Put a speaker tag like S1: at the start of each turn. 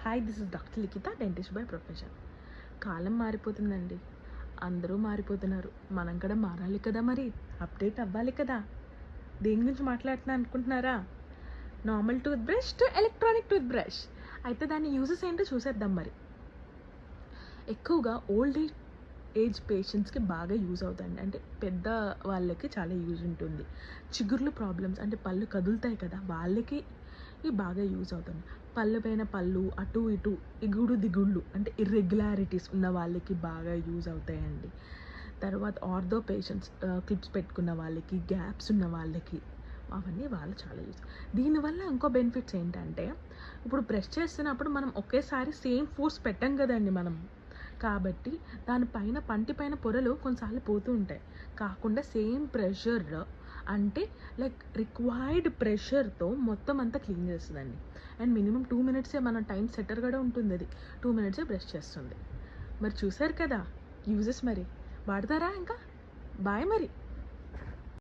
S1: Hi, this is doctor Likhitha, dentist by profession. కాలం మారిపోతుందండి, అందరూ మారిపోతున్నారు. మనం కూడా మారాలి కదా, మరి అప్డేట్ అవ్వాలి కదా. దేని గురించి మాట్లాడుతున్నాను అనుకుంటున్నారా? Normal tooth brush to electronic tooth brush. అయితే దాని యూజెస్ ఏంటో చూసేద్దాం. మరి ఎక్కువగా ఓల్డ్ ఏజ్ పేషెంట్స్కి బాగా యూజ్ అవుతుంది. అంటే పెద్ద వాళ్ళకి చాలా యూజ్ ఉంటుంది. చిగుర్లు ప్రాబ్లమ్స్ అంటే పళ్ళు కదులుతాయి కదా, వాళ్ళకి ఇవి బాగా యూజ్ అవుతుంది. పళ్ళు పైన పళ్ళు అటు ఇటు ఎగుడు దిగుళ్ళు అంటే ఇర్రెగ్యులారిటీస్ ఉన్న వాళ్ళకి బాగా యూజ్ అవుతాయండి. తర్వాత ఆర్థో పేషెంట్స్, క్లిప్స్ పెట్టుకున్న వాళ్ళకి, గ్యాప్స్ ఉన్న వాళ్ళకి, అవన్నీ వాళ్ళు చాలా యూజ్. దీనివల్ల ఇంకో బెనిఫిట్స్ ఏంటంటే, ఇప్పుడు బ్రష్ చేస్తున్నప్పుడు మనం ఒకేసారి సేమ్ ఫోర్స్ పెట్టం కదండి మనం. కాబట్టి దానిపైన పంటి పైన పొరలు కొన్నిసార్లు పోతూ ఉంటాయి. కాకుండా సేమ్ ప్రెషర్ అంటే లైక్ రిక్వైర్డ్ ప్రెషర్తో మొత్తం అంతా క్లీన్ చేస్తుందండి. అండ్ మినిమం 2 minutesే మన టైం సెటర్ కూడా ఉంటుంది. అది 2 minutesే బ్రష్ చేస్తుంది. మరి చూసారు కదా యూజెస్. మరి వాడతారా? ఇంకా బాయ్ మరి.